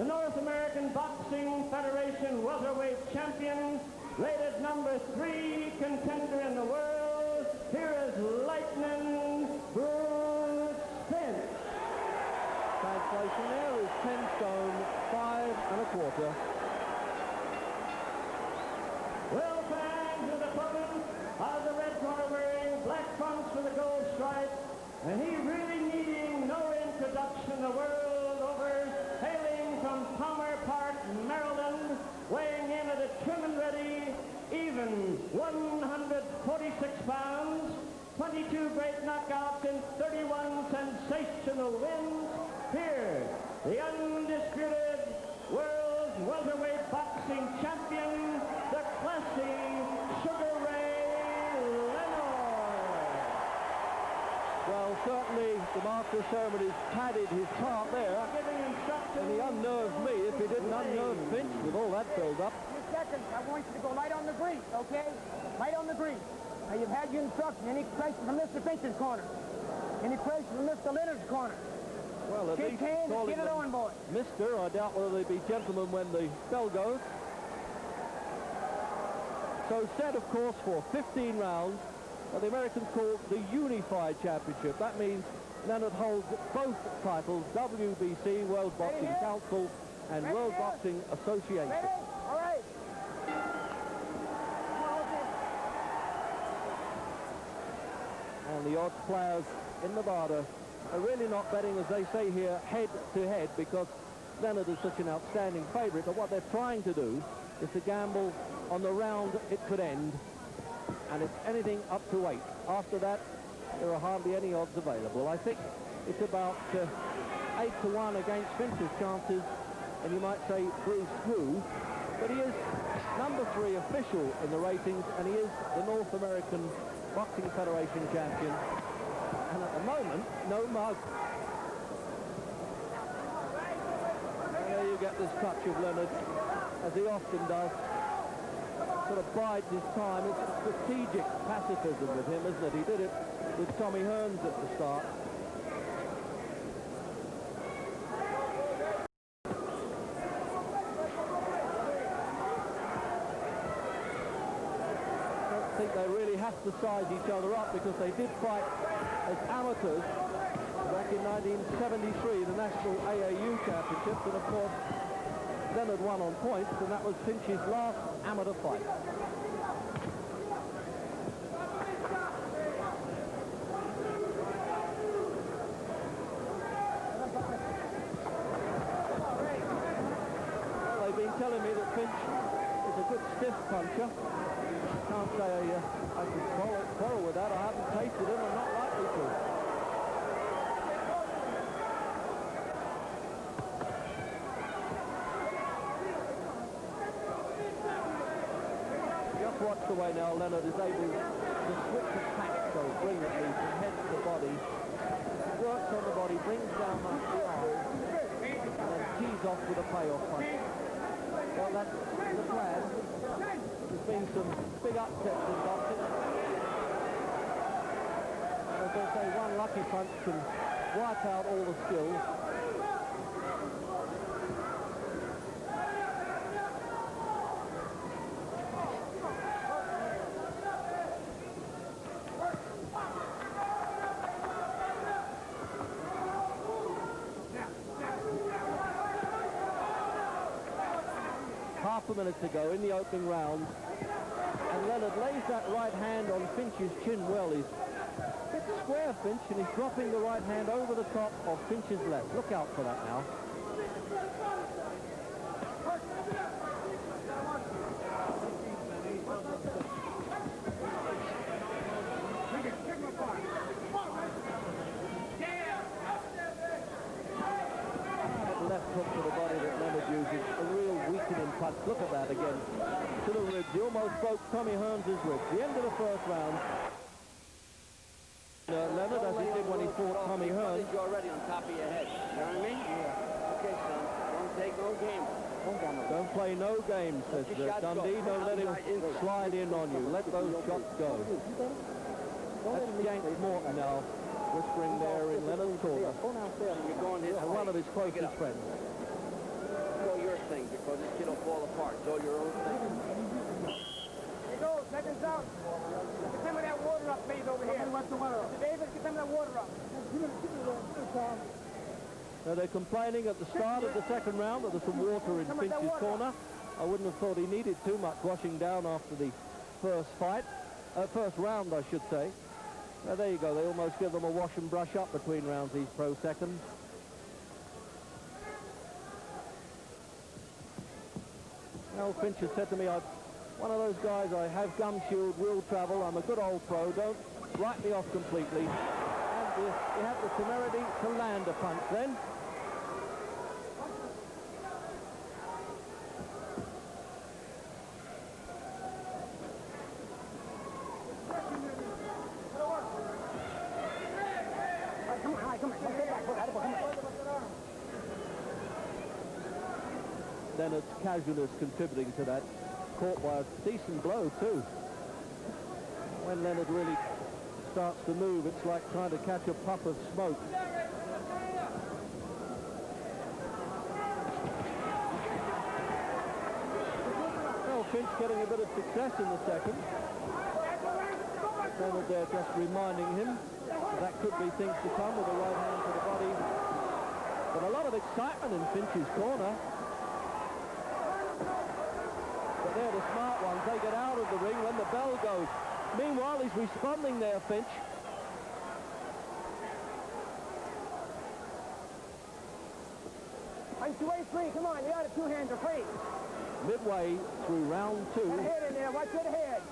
the North American Boxing Federation welterweight champion, rated number 3 contender in the world, here is Lightning Bruce Finch. Translation there is 10 stone, 5 1/4. Well, fans of the opponent are the red corner wearing black trunks with a gold stripe, and he really needing no introduction the world over, hailing from Palmer Park, Maryland, weighing in at a trim and ready, even 146 pounds, 22 great knockouts and 31 sensational wins. Here, the undisputed world's welterweight boxing champion, the classy Sugar Ray Leonard. Well, certainly the master of ceremonies padded his part there, and he unnerved me if he didn't unnerve Finch with all that build-up. Seconds, I want you to go light on the grease, okay? Light on the grease. Now, you've had your instruction. Any question from Mr. Finch's corner? Any question from Mr. Leonard's corner? Well, at Shake least hands and calling get it on, boys. Mister, I doubt whether they be gentlemen when the bell goes. So set, of course, for 15 rounds, the Americans call the Unified Championship. That means Leonard holds both titles, WBC, World Boxing Council, and World Boxing Association. Ready? All right. And the odds players in Nevada are really not betting, as they say here, head-to-head, because Leonard is such an outstanding favorite. But what they're trying to do is to gamble on the round it could end, and it's anything up to 8. After that, there are hardly any odds available. I think it's about 8-1 against Finch's chances, and you might say Bruce who, but he is number 3 official in the ratings, and he is the North American Boxing Federation champion. And at the moment, no mug. And there you get this touch of Leonard, as he often does. Sort of bides his time. It's strategic pacifism with him, isn't it? He did it with Tommy Hearns at the start. I don't think they really have to size each other up, because they did fight as amateurs back in 1973, the National AAU Championships, and of course Leonard won on points, and that was Finch's last amateur fight. Well, they've been telling me that Finch is a good stiff puncher. Can't say I could quarrel with that. I haven't tasted him, I'm not likely to. Just watch the way now Leonard is able to switch attack so brilliantly from head to body. Works on the body, brings down the arms, and then tees off with a payoff punch. Well, that's the plan. There's been some big upsets in boxing. As they say, one lucky punch can wipe out all the skills. Half a minute to go in the opening round, and Leonard lays that right hand on Finch's chin well. He's a bit square, Finch, and he's dropping the right hand over the top of Finch's left. Look out for that now. Left hook to the body that Leonard uses, a real weakening punch. Look at that again, to the ribs. He almost broke Tommy Hearns' ribs. The end of the first round. Leonard, as he did when he fought Tommy Hearns. You're already on top of your head. You know what I mean? Yeah. Okay, son. Don't take no game. Don't play no games, says Dundee. Don't let him slide in on you. Let those shots go. That's Yank Morton now, whispering there in Leonard's corner. And one of his closest friends. Now they're complaining at the start of the second round that there's some water in Finch's corner. I wouldn't have thought he needed too much washing down after the first round, I should say. Now there you go, they almost give them a wash and brush up between rounds, these pro seconds. Well, Finch has said to me, I'm one of those guys, I have gum shield, will travel, I'm a good old pro, don't write me off completely. And you have the temerity to land a punch then. Leonard's casualness contributing to that. Caught by a decent blow too. When Leonard really starts to move, it's like trying to catch a puff of smoke. Well, Finch getting a bit of success in the second. Leonard there just reminding him that could be things to come with a right hand to the body. But a lot of excitement in Finch's corner. But they're the smart ones. They get out of the ring when the bell goes. Meanwhile, he's responding there, Finch. I'm two-way free. Come on, the other two hands are free. Midway through round two. Got a head in there. Watch your head.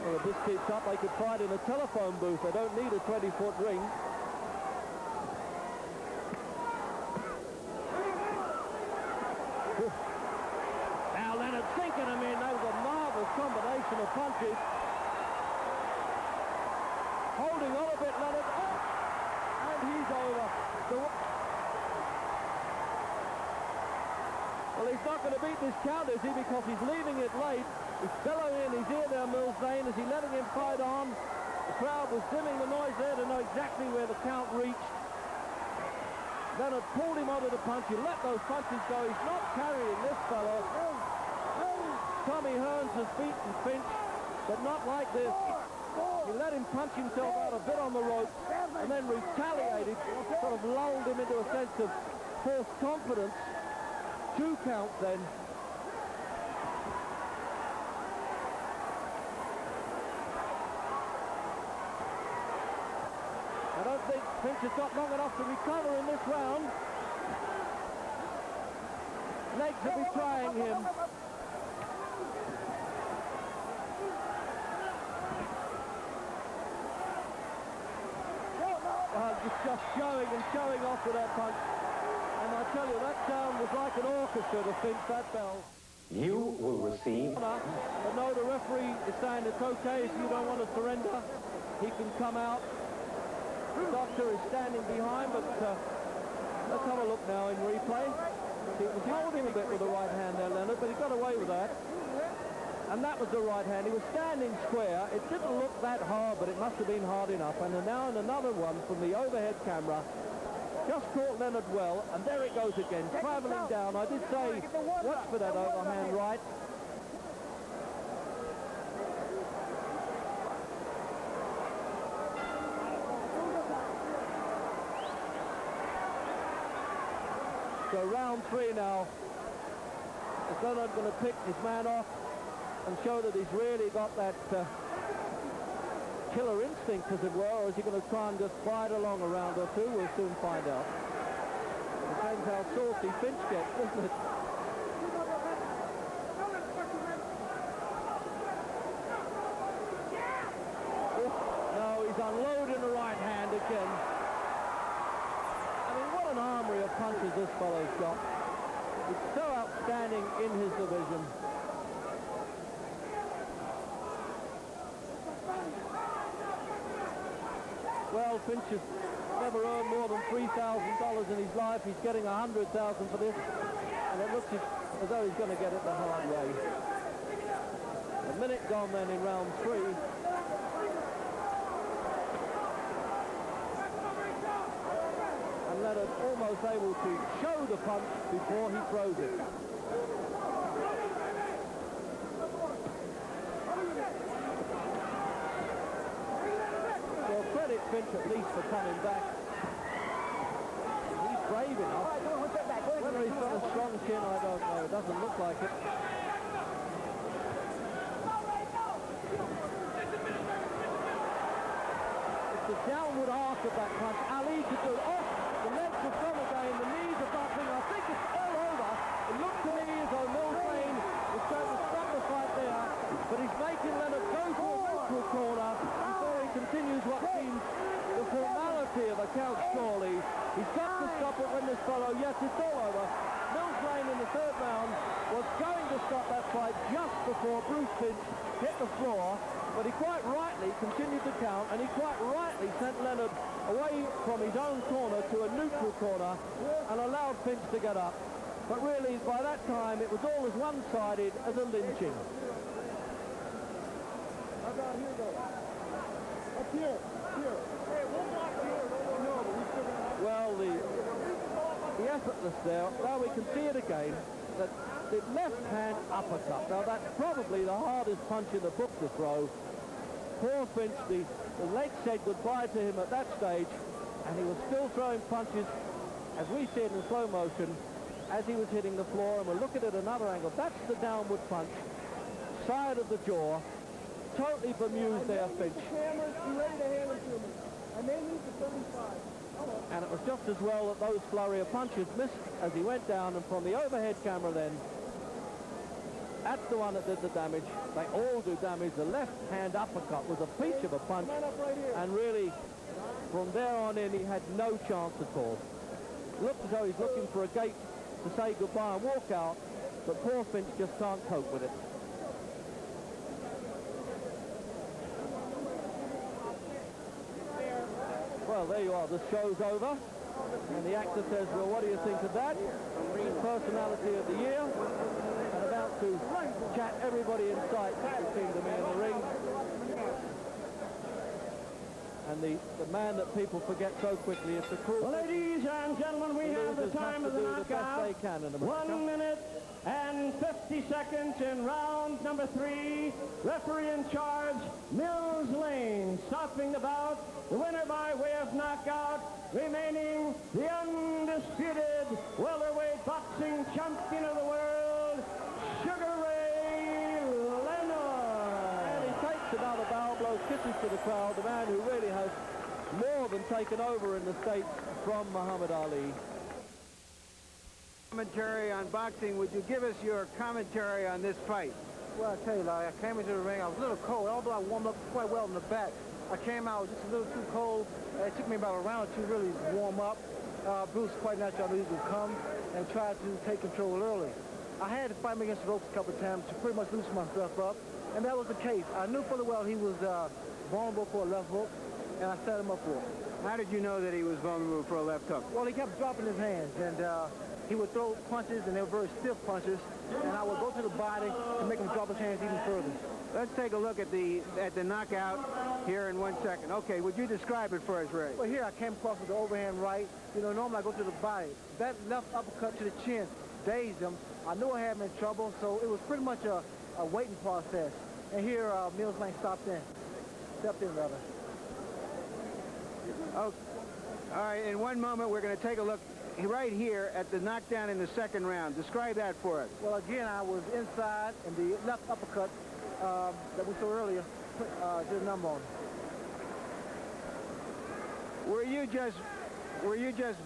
Well, if this keeps up, they could fight in a telephone booth. They don't need a 20-foot ring. Now Leonard sinking him in. That was a marvelous combination of punches. Holding on a bit, Leonard. Oh! And he's over. Well, he's not going to beat this count, is he? Because he's leaving it late. He's bellowing in his ear there, Milsdane. Is he letting him fight on? The crowd was dimming the noise there to know exactly where the count reached. Leonard pulled him over the punch. He let those punches go. He's not carrying this fellow. Tommy Hearns has beaten Finch, but not like this. He let him punch himself out a bit on the rope and then retaliated, sort of lulled him into a sense of false confidence. 2 counts then. I don't think Finch has got long enough to recover in this round. Legs will be trying him. Just showing off with that punch. And I tell you, that sound was like an orchestra to Finch, that bell. You will receive... But no, the referee is saying it's okay if you don't want to surrender. He can come out. The doctor is standing behind, but let's have a look now in replay. He was holding a bit with the right hand there, Leonard, but he got away with that. And that was the right hand. He was standing square. It didn't look that hard, but it must have been hard enough. And now in another one from the overhead camera, just caught Leonard well, and there it goes again, travelling down. I did say, watch for that overhand right. So round 3 now. Is Leonard going to pick his man off and show that he's really got that killer instinct, as it were, or is he going to try and just slide along a round or two? We'll soon find out. Depends how saucy Finch gets, doesn't it? No, he's unloading the right hand again. I mean, what an armory of punches this fellow's got. He's so outstanding in his division. Well, Finch has never earned more than $3,000 in his life. He's getting $100,000 for this, and it looks as though he's going to get it the hard way. A minute gone then in round 3. And Leonard almost able to show the punch before he throws it. Finch at least for coming back. He's brave enough. Whether he's got a strong chin, I don't know. It doesn't look like it. It's the downward arc of that punch. Ali could do it. Oh, the legs have gone again. The knees are buckling. I think it's all over. It looked to me as though Mills Lane was trying to stop the fight there, but he's making Leonard go for a neutral corner before he continues what seems the formality of a count surely. He's got to stop it when this fellow, yes, it's all over. Mills Lane in the third round was going to stop that fight just before Bruce Finch hit the floor, but he quite rightly continued to count, and he quite rightly sent Leonard away from his own corner to a neutral corner and allowed Finch to get up. But really, by that time, it was all as one-sided as a lynching. How about here, though? Up here. Hey, we'll block here. No, but we still got... Well, the effortless there, now we can see it again, that the left hand uppercut. Now, that's probably the hardest punch in the book to throw. Poor Finch, the leg said goodbye to him at that stage, and he was still throwing punches, as we see it in slow motion, as he was hitting the floor. And we'll look at it at another angle. That's the downward punch, side of the jaw. Totally bemused there, Finch. Cameras, you ready to hand them to me? I may lose the 35. And it was just as well that those flurry of punches missed as he went down, and from the overhead camera then, that's the one that did the damage. They all do damage. The left hand uppercut was a peach of a punch, and really, from there on in, he had no chance at all. Looked as though he's looking for a gate to say goodbye and walk out, but poor Finch just can't cope with it. Well, there you are. The show's over. And the actor says, well, what do you think of that? Personality of the year. And about to chat everybody in sight who seemed to be in the ring. And the man that people forget so quickly is the cruel. Well, ladies and gentlemen, we have the time of the knockout. 1 minute and 50 seconds in round number 3. Referee in charge, Mills Lane, stopping the bout. The winner by way of knockout, remaining the undisputed welterweight boxing champion of the world, Sugar Ray Leonard. And he takes another bow blow, kisses to the crowd, the man who really has more than taken over in the States from Muhammad Ali. Commentary on boxing. Would you give us your commentary on this fight? Well, I tell you, Larry, I came into the ring. I was a little cold, although I warmed up quite well in the back. I came out just a little too cold. It took me about a round or two really to warm up. Bruce, quite naturally, would come and try to take control early. I had to fight him against the ropes a couple of times to pretty much loosen myself up, and that was the case. I knew fully well he was vulnerable for a left hook, and I set him up for it. How did you know that he was vulnerable for a left hook? Well, he kept dropping his hands, and he would throw punches, and they were very stiff punches, and I would go to the body to make him drop his hands even further. Let's take a look at the knockout here in 1 second. Okay, would you describe it for us, Ray? Well, here I came across with the overhand right. You know, normally I go to the body. That left uppercut to the chin dazed him. I knew I had him in trouble, so it was pretty much a waiting process. And here, Mills Lane stepped in, rather. Oh, all right, in 1 moment, we're going to take a look right here at the knockdown in the second round. Describe that for us. Well, again, I was inside, and the left uppercut that we saw earlier did a number on him. Were you just